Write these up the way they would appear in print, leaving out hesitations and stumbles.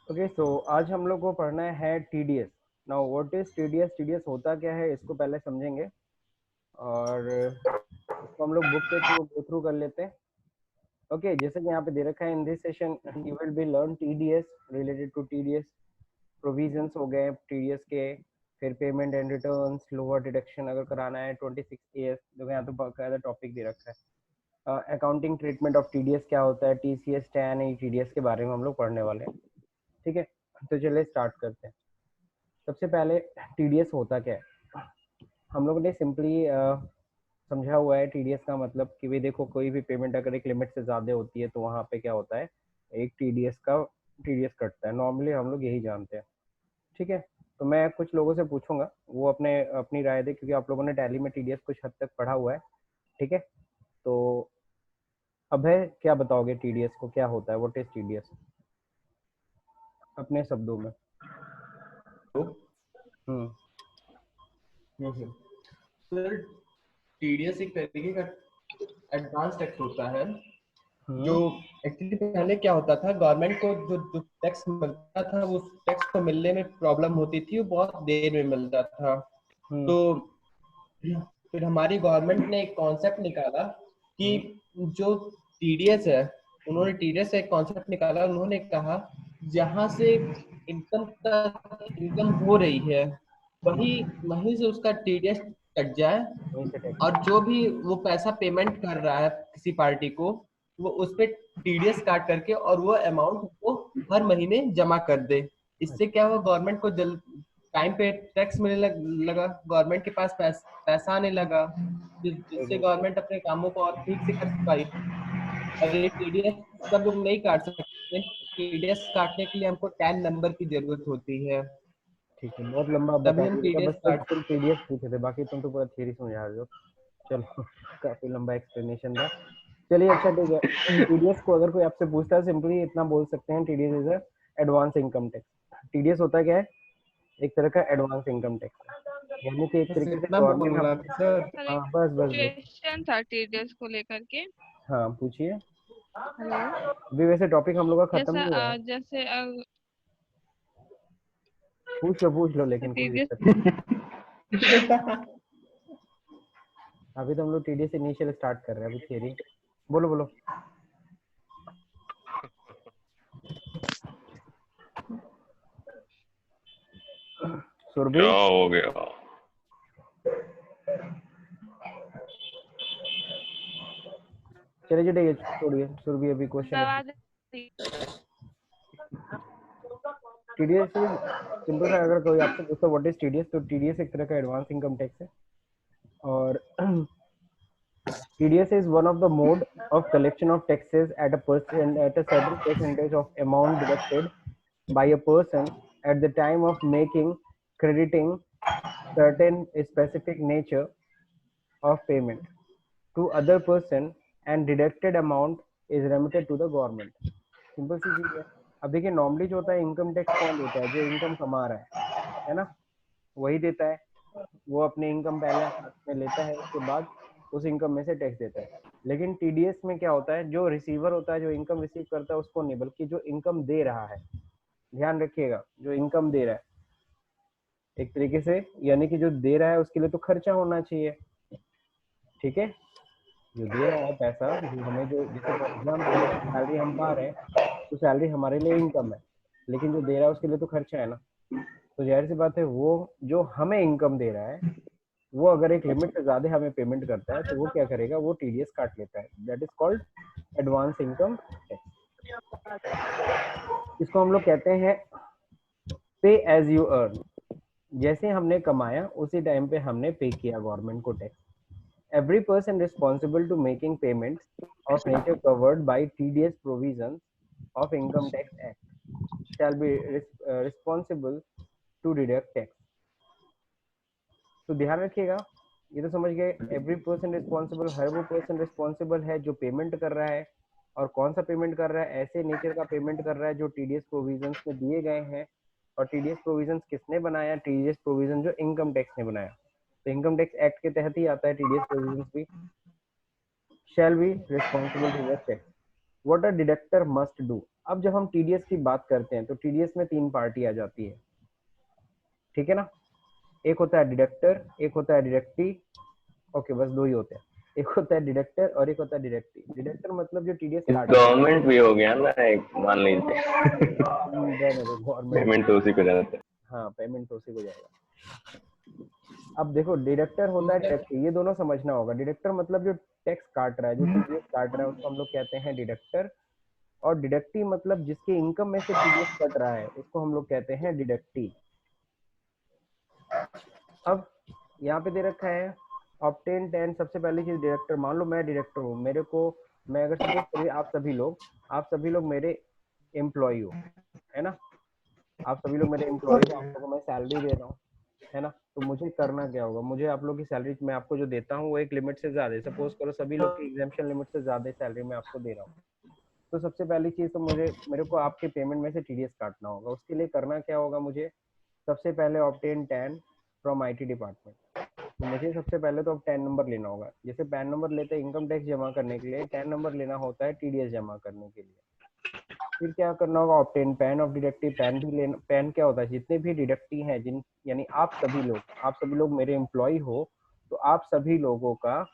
Okay so आज हम लोग को पढ़ना है TDS. Now what is TDS? TDS होता क्या है इसको पहले समझेंगे और इसको हम लोग बुक के थ्रू गो थ्रू कर लेते हैं। ओके जैसे कि यहाँ पे दे रखा है, in this session you will be learn TDS related to TDS provisions हो गए टीडीएस के, फिर payment and returns, lower deduction अगर कराना है 26 देखो यहाँ तो बकायदा टॉपिक दे रखा है। अकाउंटिंग ट्रीटमेंट ऑफ टीडीएस क्या होता है, टीसीएस टैन ई टीडीएस के बारे में हम लोग पढ़ने वाले हैं। ठीक है, तो चलिए स्टार्ट करते हैं। सबसे पहले टीडीएस होता क्या है, हम लोगों ने सिंपली समझा हुआ है। टीडीएस का मतलब कि भाई देखो, कोई भी पेमेंट अगर एक लिमिट से ज़्यादा होती है तो वहाँ पे क्या होता है, एक टीडीएस कटता है। नॉर्मली हम लोग यही जानते हैं। ठीक है, तो मैं कुछ लोगों से पूछूंगा, वो अपने अपनी राय दे, क्योंकि आप लोगों ने टैली में टीडीएस कुछ हद तक पढ़ा हुआ है। ठीक है, तो अभय क्या बताओगे टीडीएस को क्या होता है, व्हाट इज टीडीएस अपने शब्दों में? हम्म सर, टीडीएस एक तरीके का एडवांस टैक्स होता है जो हम्म एक्चुअली पहले क्या होता था, गवर्नमेंट को जो जो टैक्स मिलता था वो टैक्स को मिलने में प्रॉब्लम होती थी, वो बहुत देर में मिलता था। हम्म तो फिर हमारी गवर्नमेंट ने एक कॉन्सेप्ट निकाला कि हम्म जो टीडीएस है, उन्होंने टीडीएस से एक कॉन्सेप्ट निकाला। उन्होंने कहा जहां से इनकम हो रही है वही वहीं से उसका टीडीएस कट जाए, वहीं से टैक्स। और जो भी वो पैसा पेमेंट कर रहा है किसी पार्टी को, वो उस पे टीडीएस काट करके और वो अमाउंट वो हर महीने जमा कर दे। इससे क्या हुआ, गवर्नमेंट को टाइम पे टैक्स मिलने लगा, गवर्नमेंट के पास पैसा आने लगा, जिससे गवर्नमेंट अपने कामों को और ठीक से कर पाई। और ये टीडीएस सब लोग नहीं काट सकते। टीडीएस काटने के लिए हमको टैन नंबर की जरूरत होती है, ठीक है, बहुत लंबा तभी बता हम दिया था, टीडीएस बस एक काट। सिर्फ पीडीएफ पूछे थे, बाकी तुम तो पूरा थ्योरी समझा रहे हो। चलो काफी लंबा एक्सप्लेनेशन था। चलिए अच्छा ठीक है, टीडीएस को अगर कोई आपसे पूछता है सिंपली इतना बोल सकते हैं, TDS is advance income tax. TDS होता क्या है, एक तरह का एडवांस इनकम टैक्स, यानी कि एक बस तरीके से इतना गवर्नमेंट हम। बोलना था सर। सर हाँ एक बस बस बस। क्वेश्चन था टीडीएस को लेकर के। हाँ पूछिए। हेलो। अभी वैसे टॉपिक हम लोग का खत्म जैसा नहीं हुआ है। जैसे पूछ लो लेकिन कोई टीडीएस। दिक्कत नहीं है। अभी तो हम लोग टीडीएस इनिशियल स्टार्ट कर रहे हैं, अभी थियरी। बोलो बोलो। सुरभि। क्या हो गया? चलिए ठीक है, छोड़िए सुरभि, अभी क्वेश्चन। आवाज टीडीएस सिंपल सा, अगर कोई आपसे पूछता व्हाट इज टीडीएस, तो टीडीएस एक तरह का एडवांस इनकम टैक्स है। और TDS is one of the mode of collection of taxes at a certain percentage of amount deducted by a person at the time of making, crediting certain specific nature of payment to other person and deducted amount is remitted to the government। Simple सी चीज है। अब देखिए normally जो होता है, income tax कौन देता है? जो इनकम कमा रहा है ना, वही देता है। वो अपनी इनकम पहले हाथ में लेता है, उसके बाद उस इनकम में से टैक्स देता है। लेकिन टीडीएस में क्या होता है, जो रिसीवर होता है, जो इनकम रिसीव करता है, उसको नहीं, बल्कि जो इनकम दे रहा है, ध्यान रखिएगा, जो इनकम दे रहा है एक तरीके से, यानी कि जो दे रहा है उसके लिए तो खर्चा होना चाहिए। ठीक है, जो दे रहा है पैसा, जो हमें, जो जैसे फॉर एग्जाम्पल जैसे सैलरी हम पा रहे हैं, तो सैलरी हमारे लिए इनकम है, लेकिन जो दे रहा है उसके लिए तो खर्चा है ना। तो जाहिर सी बात है, वो जो हमें इनकम दे रहा है, वो अगर एक लिमिट से ज्यादा हमें पेमेंट करता है, तो वो क्या करेगा, वो टीडीएस काट लेता है। That is called advance income tax. इसको हम लोग कहते हैं पे एज यू अर्न। जैसे हमने कमाया उसी टाइम पे हमने पे किया गवर्नमेंट को tax. Every person responsible to making payments of nature covered by TDS provisions of Income Tax Act shall be responsible to deduct tax। तो ध्यान रखिएगा, ये तो समझ गए, एवरी पर्सन रिस्पॉन्सिबल, हर वो पर्सन रिस्पॉन्सिबल है जो पेमेंट कर रहा है। और कौन सा पेमेंट कर रहा है? ऐसे नेचर का पेमेंट कर रहा है जो टीडीएस प्रोविजंस में दिए गए हैं। और टीडीएस प्रोविजंस किसने बनाया? टीडीएस प्रोविजन जो इनकम टैक्स ने बनाया। तो इनकम टैक्स एक्ट के तहत ही आता है टीडीएस प्रोविजंस भी। Shall be responsible to the tax. What a deductor must do. अब जब हम टीडीएस की बात करते हैं तो टीडीएस में 3 पार्टी आ जाती है, ठीक है ना। एक होता है डिडक्टर, एक होता है डिडक्टी, ओके बस 2 ही होते हैं। एक होता है डिडक्टर और एक होता है डिडक्टी। डिडक्टर मतलब जो टीडीएस काट गवर्नमेंट भी हो गया ना, एक मान लीजिए गवर्नमेंट, पेमेंट तो उसी को जाता है। हाँ पेमेंट तो उसी को जाएगा। अब देखो डिडक्टर होता है डिडक्टी, ये दोनों समझना होगा। डिडक्टर मतलब जो टैक्स काट रहा है, जो टीडीएस काट रहा है, उसको हम लोग कहते हैं डिडक्टर। और डिडक्टी मतलब जिसके इनकम में से टीडीएस कट रहा है, उसको हम लोग कहते हैं डिडक्टी। अब यहाँ पे दे रखा है ऑब्टेन 10। सबसे पहली चीज डिडक्टर, मान लो मैं डिडक्टर हूँ, मेरे को, मैं अगर सपोज करिए आप सभी लोग मेरे एम्प्लॉय हो, है ना। आप सभी लोग मेरे एम्प्लॉय हो, आप लोगों को मैं सैलरी दे रहा हूँ, है ना। तो मुझे करना क्या होगा, मुझे आप लोग की सैलरी मैं आपको जो देता हूँ वो एक लिमिट से ज्यादा है। सपोज करो सभी लोग की एग्जाम्पशन लिमिट से ज्यादा सैलरी मैं आपको दे रहा हूँ। तो सबसे पहली चीज तो मेरे को आपके पेमेंट में से टीडीएस काटना होगा। उसके लिए करना क्या होगा, मुझे सबसे पहले ऑब्टेन 10 फ्रॉम आईटी डिपार्टमेंट। तो मुझे सबसे पहले तो अब 10 नंबर लेना होगा। जैसे पैन नंबर लेते हैं इनकम टैक्स जमा करने के लिए, 10 नंबर लेना होता है टीडीएस जमा करने के लिए। फिर क्या करना होगा, obtain pan of deductive. Pan भी लेना, पैन क्या होता है, जितने भी डिडक्टी हैं, जिन यानी आप सभी लोग मेरे एम्प्लॉय हो, तो आप सभी लोगों का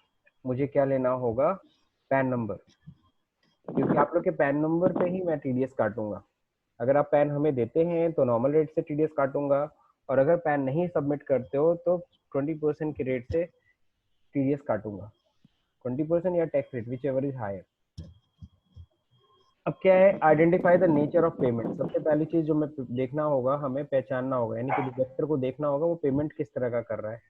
मुझे क्या लेना होगा, पैन नंबर। क्योंकि आप लोग के पैन नंबर पे ही मैं टीडीएस काटूंगा। अगर आप पैन हमें देते हैं तो नॉर्मल रेट से टीडीएस काटूंगा, और अगर पैन नहीं सबमिट करते हो तो 20% के रेट से टीडीएस काटूंगा। 20% या tax rate, whichever is higher. अब क्या है, identify the nature of payment. सबसे पहली चीज जो मैं देखना होगा, हमें पहचानना होगा, यानी कि डिडक्टर को देखना होगा वो पेमेंट किस तरह का कर रहा है।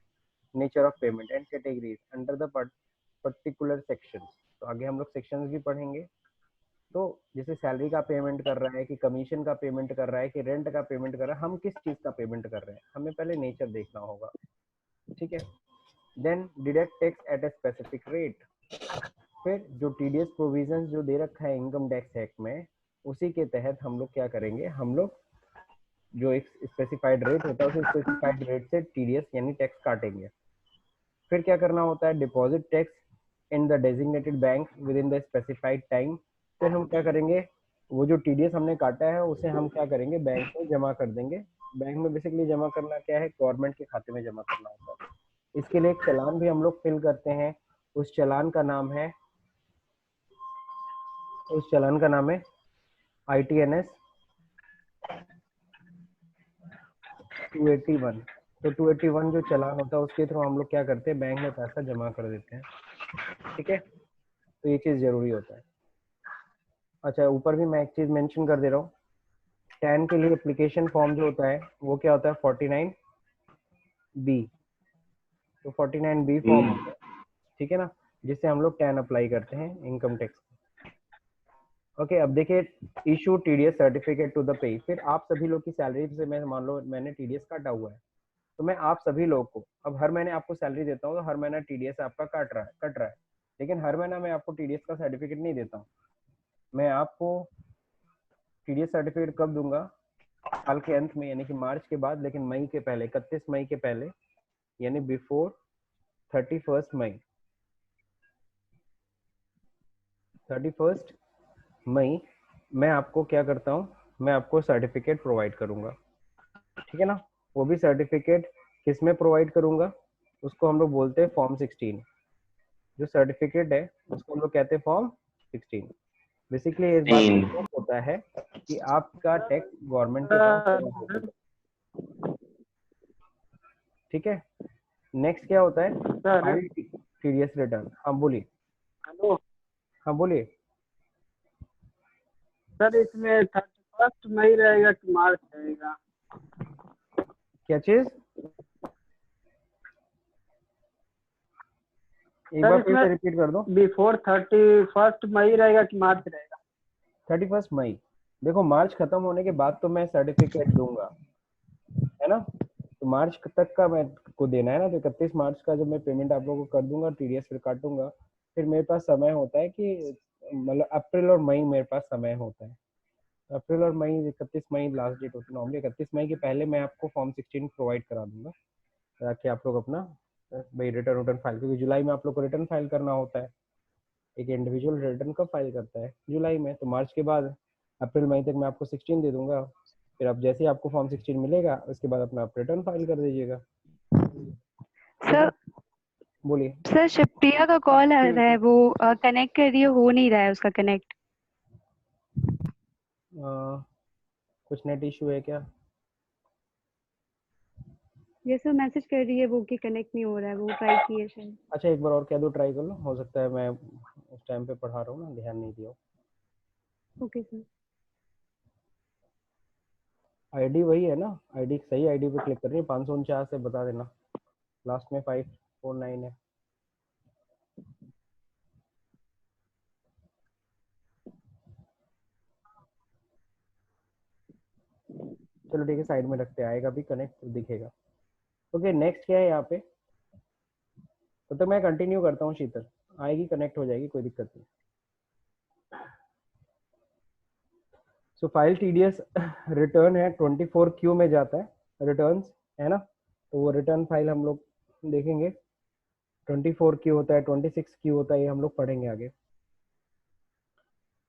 Nature of payment and categories under the particular section. तो आगे हम लोग सेक्शंस भी पढ़ेंगे। तो जैसे सैलरी का पेमेंट कर रहा है, कि कमीशन का पेमेंट कर रहा है, कि रेंट का पेमेंट कर रहा है, हम किस चीज का पेमेंट कर रहे हैं, हमें पहले नेचर देखना होगा, ठीक है। Then deduct tax at a specific rate. फिर जो टीडीएस प्रोविजन जो दे रखा है इनकम टैक्स एक्ट में, उसी के तहत हम लोग क्या करेंगे, हम लोग जो एक स्पेसिफाइड रेट होता है उस स्पेसिफाइड रेट से टीडीएस यानी टैक्स काटेंगे। फिर क्या करना होता है, deposit tax in the designated bank with in the specified time. फिर हम क्या करेंगे, वो जो टीडीएस हमने काटा है उसे हम क्या करेंगे, बैंक में जमा कर देंगे। बैंक में बेसिकली जमा करना क्या है, गवर्नमेंट के खाते में जमा करना होता है। इसके लिए एक चालान भी हम लोग फिल करते हैं। उस चालान का नाम है ITNS 281। तो 281 जो चालान होता है उसके थ्रू हम लोग क्या करते हैं, बैंक में पैसा जमा कर देते हैं, ठीक है। तो ये चीज जरूरी होता है। अच्छा, ऊपर भी मैं एक चीज मेंशन कर दे रहा हूँ, टैन के लिए एप्लीकेशन फॉर्म जो होता है वो क्या होता है, 49B। तो 49B फॉर्म होता है, ठीक है ना, जिससे हम लोग टैन अप्लाई करते हैं इनकम टैक्स। ओके, अब देखिए, issue TDS certificate to the payee. फिर आप सभी लोग की सैलरी से मैं मान लो मैंने टीडीएस काटा हुआ है, तो मैं आप सभी लोग को, अब हर महीने आपको सैलरी देता हूँ तो हर महीना टीडीएस आपका कट रहा है। लेकिन हर महीना मैं आपको टीडीएस का सर्टिफिकेट नहीं देता हूँ। मैं आपको टीडीएस सर्टिफिकेट कब दूंगा, साल के अंत में, यानी कि मार्च के बाद, लेकिन मई के पहले, 31 मई के पहले, यानी बिफोर 31 मई। 31 मई मैं आपको क्या करता हूँ, मैं आपको सर्टिफिकेट प्रोवाइड करूंगा, ठीक है ना। वो भी सर्टिफिकेट किस में प्रोवाइड करूंगा, उसको हम लोग बोलते हैं फॉर्म 16। जो सर्टिफिकेट है उसको हम लोग कहते हैं फॉर्म 16। बेसिकली इस बात का प्रूफ होता है कि आपका टैक्स गवर्नमेंट के पास जमा हो चुका, ठीक है। नेक्स्ट क्या होता है, फाइल टीडीएस रिटर्न। हाँ बोलिए। हेलो हाँ बोलिए। सर, इसमें 31 मई रहेगा कि मार्च रहेगा? क्या चीज, एक सर बार फिर इसमें से रिपीट कर दो। बिफोर 31 मई रहेगा कि मार्च रहेगा? 31 मई। देखो मार्च खत्म होने के बाद तो मैं सर्टिफिकेट दूंगा, है ना। तो मार्च तक का मैं को देना है ना, तो 31 मार्च का जब मैं पेमेंट आप लोगों को कर दूंगा, टीडीएस फिर काटूंगा। फिर मेरे पास समय होता है कि मतलब अप्रैल और मई मेरे पास समय होता है। अप्रैल और मई, 31 मई लास्ट डेट होती है नॉर्मली। 31 मई के पहले मैं आपको फॉर्म 16 प्रोवाइड करा दूंगा, ताकि आप लोग अपना भाई रिटर्न फाइल, क्योंकि जुलाई में आप लोग को रिटर्न फाइल करना होता है। एक इंडिविजुअल रिटर्न कब फाइल करता है? जुलाई में। तो मार्च के बाद अप्रैल मई तक मैं आपको 16 दे दूंगा, फिर अब जैसे ही आपको फॉर्म 16 मिलेगा उसके बाद अपना आप रिटर्न फाइल कर दीजिएगा। ठीक है, सर बोलिए। सर शिप्रिया का कॉल आ रहा है, वो कनेक्ट कर रही है, हो नहीं रहा है उसका कनेक्ट। कुछ नेट इशू है क्या? ये सर मैसेज कर रही है वो कि कनेक्ट नहीं हो रहा है, वो ट्राई की है शायद। अच्छा एक बार और कह दो, ट्राई कर लो, हो सकता है मैं उस टाइम पे पढ़ा रहा हूँ ना, ध्यान नहीं दिया। Okay sir. आईडी वही है ना? आईडी सही आईडी पे क्लिक करनी है, 549 से बता देना, लास्ट में 549 है। चलो ठीक है, साइड में रखते हैं, आएगा भी कनेक्ट तो दिखेगा। ओके नेक्स्ट क्या है यहाँ पे? तो मैं कंटिन्यू करता हूँ, शीतल आएगी, कनेक्ट हो जाएगी, कोई दिक्कत नहीं। सो फाइल टीडीएस रिटर्न है 24Q में जाता है रिटर्न्स, है ना? तो वो रिटर्न फाइल हम लोग देखेंगे, 24Q होता है, 26Q होता है, ये हम लोग पढ़ेंगे आगे।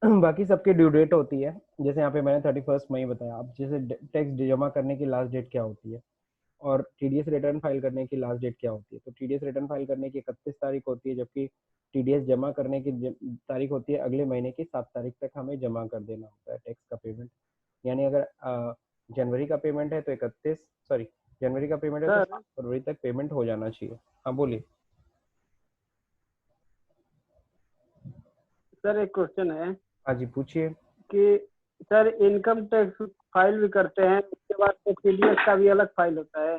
बाकी सबकी ड्यू डेट होती है, जैसे यहाँ पे मैंने 31 मई बताया। अब जैसे टैक्स जमा करने की लास्ट डेट क्या होती है और टीडीएस रिटर्न फाइल करने की लास्ट डेट क्या होती है? तो टीडीएस रिटर्न फाइल करने की 31 तारीख होती है, जबकि टीडीएस जमा करने की तारीख होती है अगले महीने की 7 तारीख तक हमें जमा कर देना होता है टैक्स का पेमेंट। यानी अगर जनवरी का पेमेंट है तो 31, सॉरी जनवरी का पेमेंट है तो 7 फरवरी तक पेमेंट हो जाना चाहिए। हाँ बोलिए। सर एक क्वेश्चन है हाँ जी पूछिए। कि सर इनकम टैक्स फाइल भी करते हैं, उसके बाद तो टीडीएस का भी अलग फाइल होता है।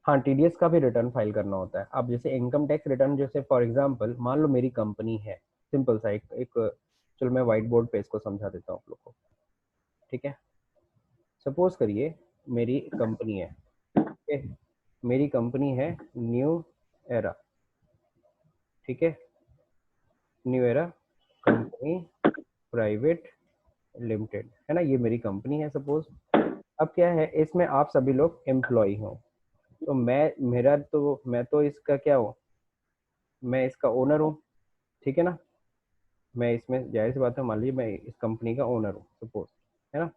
हाँ टीडीएस का भी रिटर्न फाइल करना होता है। अब जैसे इनकम टैक्स रिटर्न, जैसे फॉर एग्जांपल मान लो मेरी कंपनी है, सिंपल सा एक चलो मैं व्हाइट बोर्ड पे इसको समझा देता हूँ आप लोग को, ठीक है? सपोज करिए मेरी कंपनी है, ठीक है? मेरी कंपनी है न्यू एरा, ठीक है? New era company private limited, है ना? ये मेरी कंपनी है सपोज। अब क्या है, इसमें आप सभी लोग एम्प्लॉय हो, तो मैं तो इसका क्या हूँ, मैं इसका ओनर हूँ, ठीक है ना? मैं इसमें जाहिर सी बात है, मान लीजिए मैं इस कंपनी का ओनर हूँ सपोज, है ना?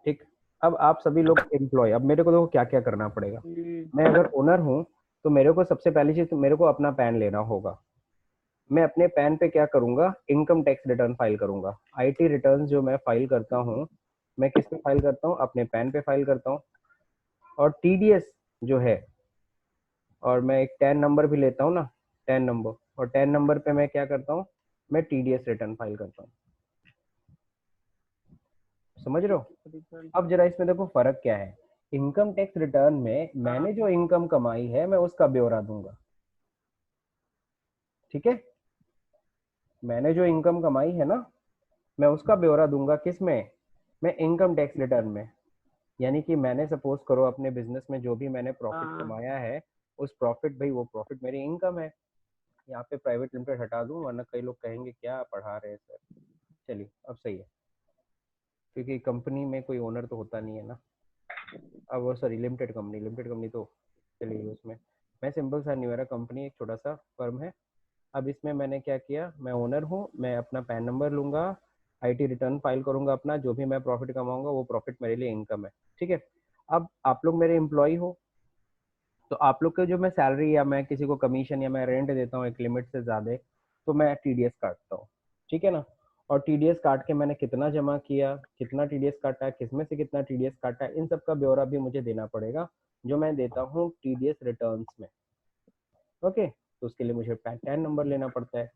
ठीक। अब आप सभी लोग एम्प्लॉय, अब मेरे को देखो क्या क्या करना पड़ेगा। मैं अगर ओनर हूँ तो मेरे को सबसे पहली चीज तो मेरे को अपना पैन लेना होगा। मैं अपने पैन पे क्या करूंगा, इनकम टैक्स रिटर्न फाइल करूंगा। आईटी रिटर्न जो मैं फाइल करता हूँ, मैं किस पे फाइल करता हूँ? अपने पैन पे फाइल करता हूँ। और टीडीएस जो है, और मैं एक टैन नंबर भी लेता हूँ ना, टैन नंबर, और टैन नंबर पे मैं क्या करता हूँ, मैं टीडीएस रिटर्न फाइल करता हूँ। समझ रहे हो? अब जरा इसमें देखो फर्क क्या है। इनकम टैक्स रिटर्न में मैंने जो इनकम कमाई है मैं उसका ब्यौरा दूंगा, ठीक है? मैंने जो इनकम कमाई है ना, मैं उसका ब्यौरा दूंगा किस में? मैं इनकम टैक्स रिटर्न में। यानी कि मैंने सपोज करो अपने बिजनेस में जो भी मैंने प्रॉफिट कमाया है, उस प्रॉफिट, भाई वो प्रॉफिट मेरी इनकम है। यहाँ पे प्राइवेट लिमिटेड हटा दूं, वरना कई लोग कहेंगे क्या पढ़ा रहे हैं सर। चलिए अब सही है, क्योंकि कंपनी में कोई ओनर तो होता नहीं है ना। अब वो सॉरी लिमिटेड कंपनी तो चलिए उसमें मैं सिंपल सा न्यू एरा कंपनी एक छोटा सा फर्म है। अब इसमें मैंने क्या किया, मैं ओनर हूँ, मैं अपना पैन नंबर लूंगा, आईटी रिटर्न फाइल करूंगा अपना, जो भी मैं प्रॉफिट कमाऊंगा वो प्रॉफिट मेरे लिए इनकम है, ठीक है? अब आप लोग मेरे एम्प्लॉय हो, तो आप लोग के जो मैं सैलरी या मैं किसी को कमीशन या मैं रेंट देता हूँ एक लिमिट से ज़्यादा, तो मैं टीडीएस काटता हूँ, ठीक है ना? और टीडीएस काट के मैंने कितना जमा किया, कितना टीडीएस काटा है, किसमें से कितना टीडीएस काटा है, इन सब का ब्यौरा भी मुझे देना पड़ेगा, जो मैं देता हूँ टीडीएस रिटर्न्स में। ओके, तो उसके लिए मुझे पैन नंबर लेना पड़ता है,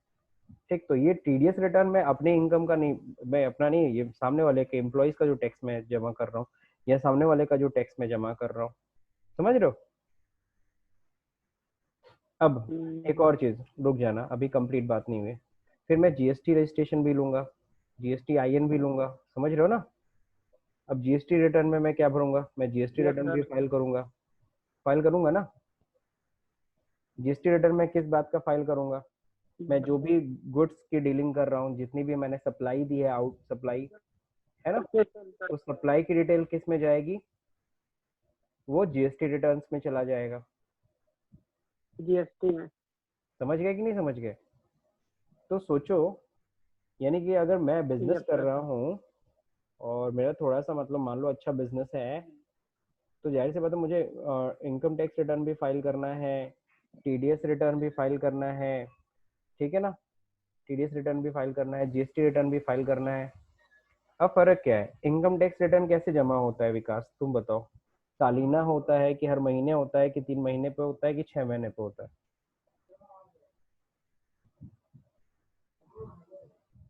ठीक? तो ये टीडीएस रिटर्न में अपने इनकम का नहीं, मैं अपना नहीं, ये सामने वाले के एम्प्लॉयज का जो टैक्स मैं जमा कर रहा हूँ, या सामने वाले का जो टैक्स मैं जमा कर रहा हूँ। समझ रहे हो? अब एक और चीज, रुक जाना, अभी कंप्लीट बात नहीं हुई। फिर मैं जीएसटी रजिस्ट्रेशन भी लूंगा, जीएसटी आईएन भी लूंगा, समझ रहे हो ना? अब जीएसटी रिटर्न में मैं क्या भरूंगा, मैं जीएसटी रिटर्न भी फाइल करूंगा ना। जीएसटी रिटर्न में किस बात का फाइल करूंगा, मैं जो भी गुड्स की डीलिंग कर रहा हूँ, जितनी भी मैंने सप्लाई दी है, आउट सप्लाई, है ना, तो सप्लाई की डिटेल किस में जाएगी, वो जीएसटी रिटर्न्स में चला जाएगा। जीएसटी में। समझ गए कि नहीं समझ गए? तो सोचो, यानी कि अगर मैं बिजनेस Yes, कर sir. रहा हूँ और मेरा थोड़ा सा मतलब मान लो अच्छा बिजनेस है, तो जाहिर सी बात है मुझे इनकम टैक्स रिटर्न भी फाइल करना है, टीडीएस रिटर्न भी फाइल करना है, ठीक है ना, टीडीएस रिटर्न भी फाइल करना है, जीएसटी रिटर्न भी फाइल करना है। अब फर्क क्या है, इनकम टैक्स रिटर्न कैसे जमा होता है विकास, तुम बताओ, सालाना होता है कि हर महीने होता है कि 3 महीने पे होता है कि 6 महीने पे होता है?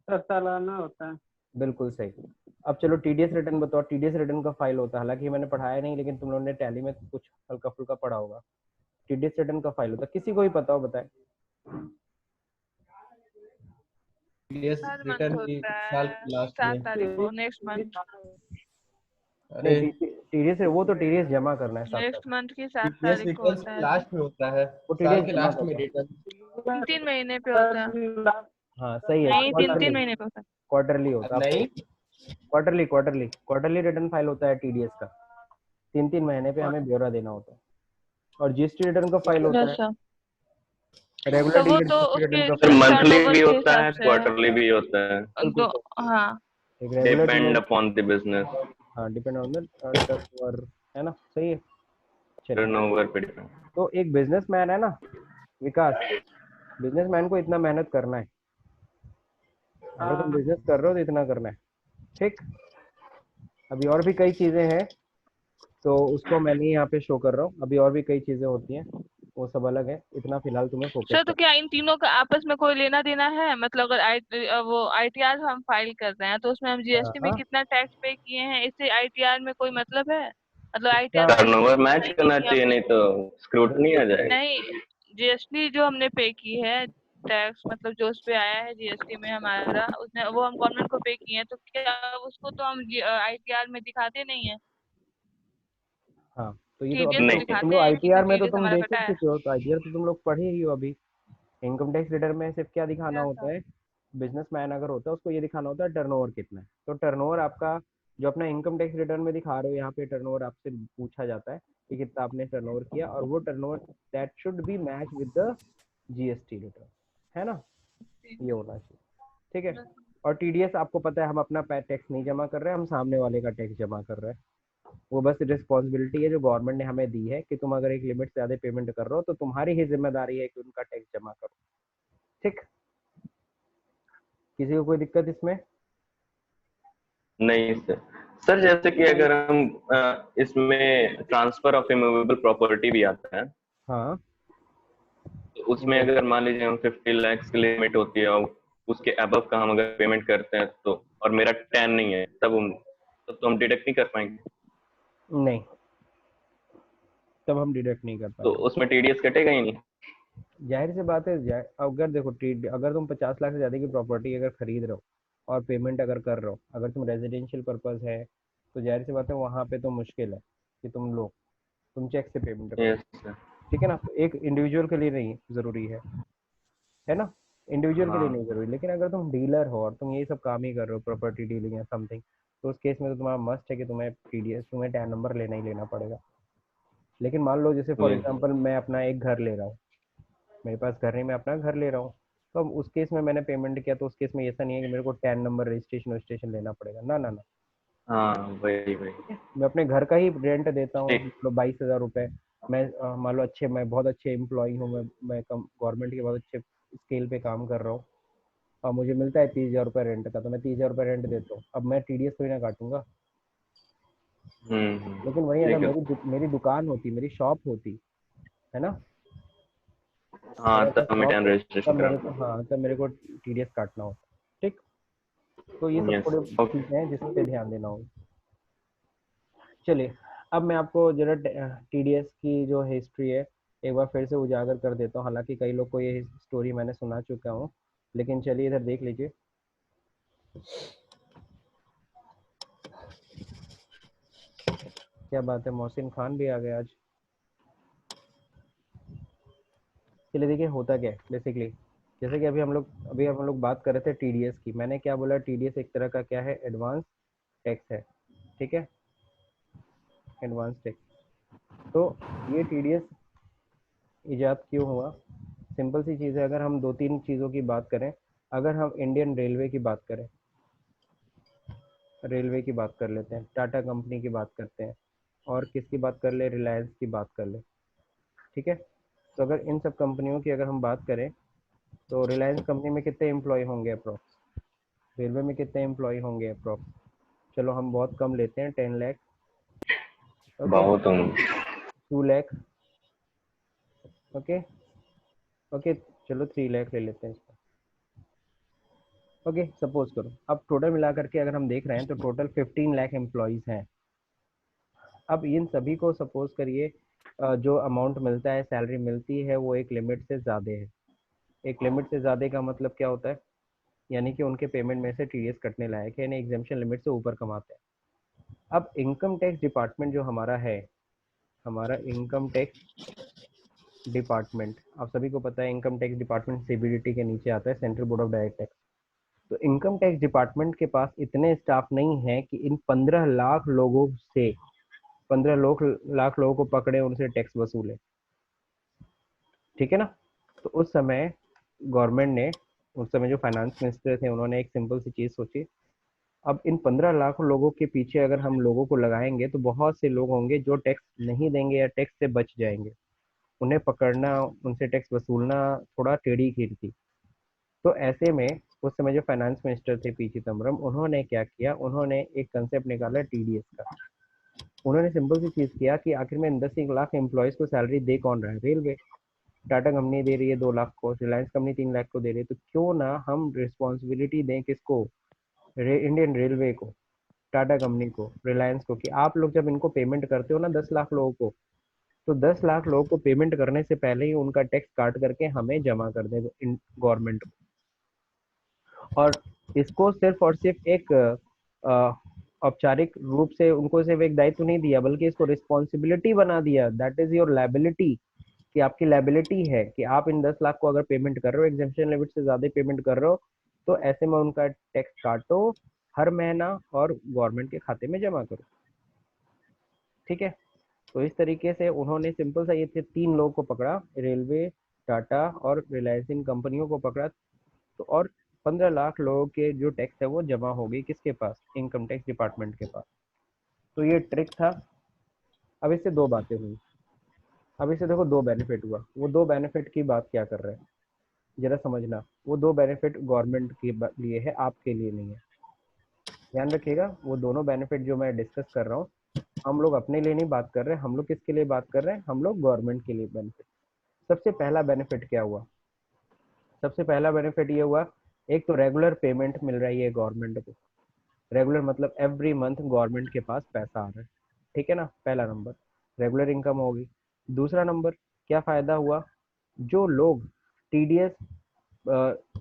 सर सालाना होता है। बिल्कुल सही। अब चलो टीडीएस रिटर्न बताओ, टीडीएस रिटर्न का फाइल होता है, हालांकि मैंने पढ़ाया नहीं लेकिन तुम लोगों ने टैली में कुछ हल्का फुल्का पढ़ा होगा। टीडीएस रिटर्न का फाइल होता है, किसी को भी पता हो बताए? टीडीएस हर मंथ रिटर्न की होता साल है लास्ट 7 में। तारीख को, नेक्स्ट मंथ। अरे नहीं, टीडीएस वो तो टीडीएस जमा करना है 7 नेक्स्ट तारीख। मंथ की 7 टीडीएस तारीख को रिटर्न होता के है। लास्ट में होता है, वो साल टीडीएस के जमा लास्ट में करना है। रिटर्न। 3 महीने पे होता है। हाँ सही है, नहीं, 3 क्वार्टरली महीने पे होता है। क्वार्टरली होता है। नहीं, क्वार्टरली रिटर्न फाइल होता है टीडीएस का, 3 महीने पे हमें ब्यौरा देना होता है। और जीएसटी रिटर्न का फाइल होता है, अच्छा, रेगुलर तो वो टीडीएस तो जीएसटी उसके रिटर्न का सर फाइल। मंथली टर्नओवर भी के होता हिसाब है, से है। क्वार्टरली भी होता है, बिल्कुल दो। सही। हाँ, एक regular depend TDS, upon the business, हाँ डिपेंड ऑन द टर्नओवर, है ना, सही है। चलिए, टर्नओवर पे डिपेंड। तो एक बिजनेसमैन है ना विकास, बिजनेसमैन को इतना मेहनत करना है, अगर तुम बिजनेस कर रहे हो तो इतना करना है, ठीक। अभी और भी कई चीजें हैं, तो उसको मैं नहीं यहाँ पे शो कर रहा हूँ, अभी और भी कई चीजें होती हैं, वो सब अलग है, इतना फिलहाल तुम्हें फोकस सर तो कर। क्या इन तीनों का आपस में कोई लेना देना है? मतलब अगर वो आईटीआर हम फाइल कर रहे हैं तो उसमें हम जीएसटी में हाँ, कितना टैक्स पे किए हैं, इससे आईटीआर में कोई मतलब है? मतलब इसका आईटीआर में टर्नओवर लिखना मैच चाहिए करना कि चाहिए, हमने नहीं तो स्क्रूटनी आ जाएगी। नहीं, जीएसटी जो हमने पे की है, टैक्स मतलब जो उस पे आया है जीएसटी में हमारा, उसने वो हम गवर्नमेंट को पे किए हैं, तो क्या उसको तो हम आईटीआर में दिखाते नहीं है? हाँ, तो ये तो अब टीडीएस में नहीं, तुम दिखाते लोग हैं कि आईटीआर में तो टीडीएस तुम हमारा देख ही कटा है। चुके हो, तो आईटीआर तो तुम लोग पढ़े ही हो अभी। इनकम टैक्स रिटर्न में सिर्फ क्या दिखाना अच्छा। होता है, बिजनेसमैन अगर होता है उसको ये दिखाना होता है टर्नओवर कितना है, तो टर्नओवर आपका जो अपना इनकम टैक्स रिटर्न में दिखा रहे हो, यहाँ पे टर्नओवर आपसे पूछा जाता है कि कितना आपने टर्नओवर किया, और वो turnover that should be match with the GST return, है ना, ये होना चाहिए, ठीक है। और टीडीएस आपको पता है, हम अपना टैक्स नहीं जमा कर रहे हैं, हम सामने वाले का टैक्स जमा कर रहे हैं, वो बस रिस्पॉन्सिबिलिटी है जो गवर्नमेंट ने हमें दी है कि तुम अगर एक लिमिट से ज्यादा पेमेंट कर रहे हो तो तुम्हारी ही जिम्मेदारी है कि उनका टैक्स जमा करो, ठीक। किसी को कोई दिक्कत इसमें? नहीं सर। सर जैसे कि अगर हम इसमें ट्रांसफर ऑफ इमूवेबल प्रॉपर्टी भी आता है, हाँ, तो उसमें अगर मान लीजिए हम 50 लाख की लिमिट होती है और उसके अबव का हम अगर पेमेंट करते हैं, तो और मेरा 10 नहीं है, तब तो हम डिडक्ट नहीं कर पाएंगे, नहीं, तब हम डिडक्ट नहीं कर तो पाएंगे। उसमें टीडीएस कटेगा ही नहीं। जाहिर सी बात है, अगर देखो अगर तुम 50 लाख से ज्यादा की प्रॉपर्टी अगर खरीद रहे हो और पेमेंट अगर कर रहे हो, अगर तुम रेजिडेंशियल पर्पज है, तो जाहिर सी बात है वहाँ पे तो मुश्किल है कि तुम चेक से पेमेंट करो, यस सर। ठीक है ना, तो एक इंडिविजुअल के लिए नहीं जरूरी है ना, इंडिविजुअल के लिए हाँ नहीं जरूरी, लेकिन अगर तुम डीलर हो और तुम ये सब काम ही कर रहे हो, प्रॉपर्टी डीलिंग या समथिंग, तो उस केस में तो तुम्हारा मस्ट है कि तुम्हें टीडीएस, तुम्हें टैन नंबर लेना ही लेना पड़ेगा। लेकिन मान लो जैसे फॉर यस एग्जांपल मैं अपना एक घर ले रहा हूँ, मेरे पास घर नहीं, मैं अपना घर ले रहा हूँ, तो अब उस केस में मैंने पेमेंट किया, तो उस केस में ऐसा नहीं है कि मेरे को टैन नंबर रजिस्ट्रेशन लेना पड़ेगा, ना ना ना, हाँ, वही वही। ठीक है, मैं अपने घर का ही रेंट देता हूँ, ठीक। मतलब 22,000 रुपये। मैं मान लो मैं बहुत अच्छे एम्प्लॉई हूँ, मैं गवर्नमेंट के बहुत अच्छे स्केल पे काम कर रहा हूँ, और मुझे मिलता है 30,000 रुपये रेंट का, तो मैं 30,000 रुपये रेंट देता हूँ, अब मैं टीडीएस थोड़ी ना काटूंगा। लेकिन वही अगर ठीक है। मेरी दुकान होती, मेरी शॉप होती, है ना, हाँ, मेरे पास तब मैं शॉप 10 हो, रजिस्ट्रेशन तब मेरे को, कराना। हाँ तब मेरे को टीडीएस काटना होता, ठीक। तो ये सब यस। थोड़ी ओके। चीजें हैं जिस पे ध्यान देना होगा। चलिए, अब मैं आपको जरा टीडीएस की जो हिस्ट्री है एक बार फिर से उजागर कर देता हूँ, हालांकि कई लोग को ये स्टोरी मैंने सुना चुका हूँ, लेकिन चलिए इधर देख लीजिए। क्या बात है, मोहसिन खान भी आ गया आज। चलिए देखिए होता क्या है बेसिकली, जैसे कि अभी हम लोग बात कर रहे थे टीडीएस की, मैंने क्या बोला, टीडीएस एक तरह का क्या है, एडवांस टैक्स है, ठीक है, एडवांस टैक्स। तो ये टीडीएस इजाद क्यों हुआ, सिंपल सी चीज़ है, अगर हम 2-3 चीज़ों की बात करें, अगर हम इंडियन रेलवे की बात करें, रेलवे की बात कर लेते हैं, टाटा कंपनी की बात करते हैं, और किसकी बात कर ले, रिलायंस की बात कर ले, ठीक है। तो अगर इन सब कंपनियों की अगर हम बात करें तो रिलायंस कंपनी में कितने एम्प्लॉय होंगे अप्रॉक्स, रेलवे में कितने एम्प्लॉय होंगे अप्रॉक्स, चलो हम बहुत कम लेते हैं 10 लाख, ओके, बहुत होंगे। 2 लाख, ओके ओके, चलो 3 लाख ले लेते हैं इसका, ओके सपोज करो। अब टोटल मिला करके अगर हम देख रहे हैं तो टोटल 15 लाख एम्प्लॉयज़ हैं। अब इन सभी को सपोज करिए जो अमाउंट मिलता है, सैलरी मिलती है, वो एक लिमिट से ज़्यादा है। एक लिमिट से ज़्यादा का मतलब क्या होता है, यानी कि उनके पेमेंट में से टीडीएस कटने लायक है, यानी एग्जेम्पशन लिमिट से ऊपर कमाते हैं। अब इनकम टैक्स डिपार्टमेंट जो हमारा है, हमारा इनकम टैक्स डिपार्टमेंट, आप सभी को पता है इनकम टैक्स डिपार्टमेंट सीबीडीटी के नीचे आता है, central board of direct tax. तो इनकम टैक्स डिपार्टमेंट के पास इतने स्टाफ नहीं है कि इन 15 लाख लोगों से 15 लाख लोगों को पकड़े, उनसे टैक्स वसूले, ठीक है ना। तो उस समय गवर्नमेंट ने, उस समय जो फाइनेंस मिनिस्टर थे, उन्होंने एक सिंपल सी चीज़ सोची, अब इन 15 लाख लोगों के पीछे अगर हम लोगों को लगाएंगे तो बहुत से लोग होंगे जो टैक्स नहीं देंगे या टैक्स से बच जाएंगे, उन्हें पकड़ना, उनसे टैक्स वसूलना थोड़ा टेढ़ी खीर थी। तो ऐसे में उस समय जो फाइनेंस मिनिस्टर थे पी चिदम्बरम, उन्होंने क्या किया, उन्होंने एक कंसेप्ट निकाला टीडीएस का। उन्होंने सिंपल सी चीज़ किया कि आखिर में 10 लाख एम्प्लॉयज़ को सैलरी दे कौन रहा है, रेलवे। टाटा कंपनी दे रही है 2 लाख को, रिलायंस कंपनी 3 लाख को दे रही है, तो क्यों ना हम रिस्पॉन्सिबिलिटी दें किसको, इंडियन रेलवे को, टाटा कंपनी को, रिलायंस को, कि आप लोग जब इनको पेमेंट करते हो ना 10 लाख लोगों को, तो 10 लाख लोगों को पेमेंट करने से पहले ही उनका टैक्स काट करके हमें जमा कर दें गवर्नमेंट को। और इसको सिर्फ और सिर्फ एक औपचारिक रूप से उनको सिर्फ एक दायित्व नहीं दिया, बल्कि इसको रिस्पॉन्सिबिलिटी बना दिया, दैट इज योर लायबिलिटी, कि आपकी लायबिलिटी है कि आप इन 10 लाख को अगर पेमेंट कर रहे हो, एग्जेम्पशन लिमिट से ज्यादा पेमेंट कर रहे हो, तो ऐसे में उनका टैक्स काटो हर महीना और गवर्नमेंट के खाते में जमा करो, ठीक है। तो इस तरीके से उन्होंने सिंपल सा ये 3 लोगों को पकड़ा, रेलवे, टाटा और रिलायंस, इन कंपनियों को पकड़ा, तो और 15 लाख लोगों के जो टैक्स है वो जमा हो गई किसके पास, इनकम टैक्स डिपार्टमेंट के पास। तो ये ट्रिक था। अब इससे 2 बातें हुई, अब इससे देखो 2 बेनिफिट हुआ। वो 2 बेनिफिट की बात क्या कर रहे हैं जरा समझना, वो 2 बेनिफिट गवर्नमेंट के लिए है, आपके लिए नहीं है, ध्यान रखिएगा। वो दोनों बेनिफिट जो मैं डिस्कस कर रहा हूँ, हम लोग अपने लिए नहीं बात कर रहे, हम लोग किसके लिए बात कर रहे हैं, हम लोग गवर्नमेंट के लिए बेनिफिट। सबसे पहला बेनिफिट क्या हुआ, सबसे पहला बेनिफिट ये हुआ, एक तो रेगुलर पेमेंट मिल रही है गवर्नमेंट को, रेगुलर मतलब एवरी मंथ गवर्नमेंट के पास पैसा आ रहा है, ठीक है ना, पहला नंबर रेगुलर इनकम होगी। दूसरा नंबर क्या फायदा हुआ, जो लोग टीडीएस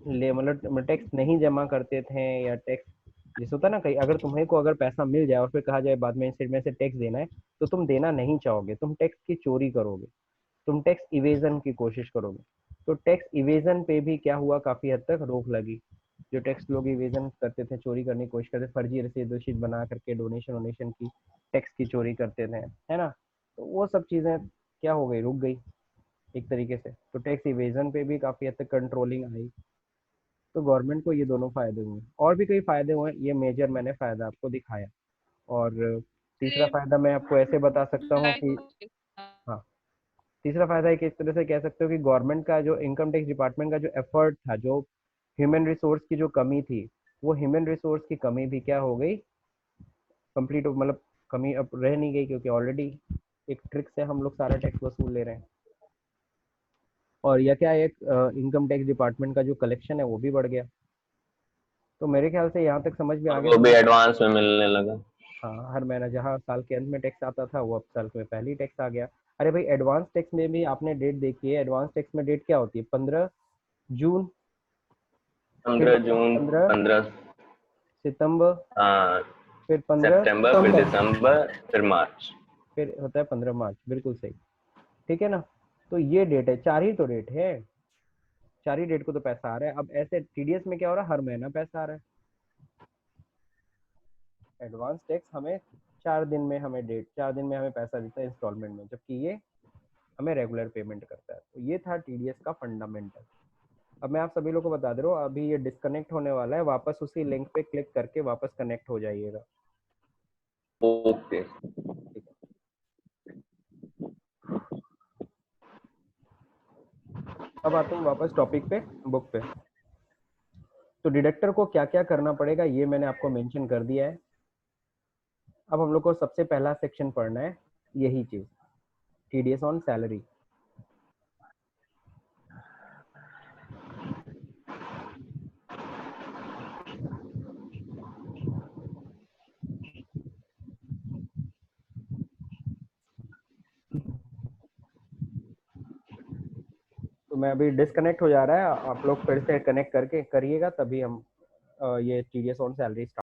ले मतलब टैक्स नहीं जमा करते थे, या टैक्स जैसे होता है ना, कहीं अगर तुम्हें को अगर पैसा मिल जाए और फिर कहा जाए बाद में से टैक्स देना है, तो तुम देना नहीं चाहोगे, तुम टैक्स की चोरी करोगे, तुम टैक्स इवेजन की कोशिश करोगे। तो टैक्स इवेजन पे भी क्या हुआ, काफी हद तक रोक लगी। जो टैक्स लोग इवेजन करते थे, चोरी करने की कोशिश करते, फर्जी रसीद बना करके डोनेशन वोनेशन की टैक्स की चोरी करते थे, है ना, तो वो सब चीजें क्या हो गई, रुक गई एक तरीके से। तो टैक्स इवेजन पे भी काफी हद तक कंट्रोलिंग आई। तो गवर्नमेंट को ये दोनों फायदे हुए, और भी कई फायदे हुए, ये मेजर मैंने फायदा आपको दिखाया। और तीसरा फायदा मैं आपको ऐसे बता सकता हूँ कि, हाँ, तीसरा फायदा एक इस तरह से कह सकते हो कि गवर्नमेंट का जो इनकम टैक्स डिपार्टमेंट का जो एफर्ट था, जो ह्यूमन रिसोर्स की जो कमी थी, वो ह्यूमन रिसोर्स की कमी भी क्या हो गई, कंप्लीट, मतलब कमी अब रह नहीं गई, क्योंकि ऑलरेडी एक ट्रिक से हम लोग सारा टैक्स वसूल ले रहे हैं। और यह क्या, एक इनकम टैक्स डिपार्टमेंट का जो कलेक्शन है वो भी बढ़ गया। तो मेरे ख्याल से यहाँ तक समझ में आ और गया वो भी सभी। एडवांस में मिलने लगा। हाँ, हर महीना जहाँ साल के अंत में टैक्स आता था, वो अब साल में पहले ही टैक्स आ गया। अरे भाई, एडवांस टैक्स में भी आपने डेट देखी है, एडवांस टैक्स में डेट क्या होती है, 15 जून, फिर 15 होता है जून, 15 15 सितंबर, फिर 15 सितंबर, फिर सितंबर, दिसंबर, फिर मार्च। फिर होता है 15 मार्च, बिल्कुल सही, ठीक है ना। तो ये डेट है, 4 ही तो डेट है, 4 ही डेट को तो पैसा आ रहा है। अब ऐसे टीडीएस में क्या हो रहा है, हर महीना पैसा आ रहा है। एडवांस टैक्स हमें 4 दिन में, हमें डेट 4 दिन में हमें पैसा देता है इंस्टॉलमेंट में, जबकि ये हमें रेगुलर पेमेंट करता है। तो ये था टीडीएस का फंडामेंटल। अब मैं आप सभी लोग को बता दे रहा हूँ, अभी ये डिस्कनेक्ट होने वाला है, वापस उसी लिंक पे क्लिक करके वापस कनेक्ट हो जाइएगा। ओके। अब आते हैं वापस टॉपिक पे, बुक पे। तो डिडक्टर को क्या क्या करना पड़ेगा ये मैंने आपको मेंशन कर दिया है। अब हम लोग को सबसे पहला सेक्शन पढ़ना है यही चीज, टीडीएस ऑन सैलरी। तो मैं अभी डिस्कनेक्ट हो जा रहा है, आप लोग फिर से कनेक्ट करके करिएगा, तभी हम ये टीडीएस ऑन सैलरी स्टार्ट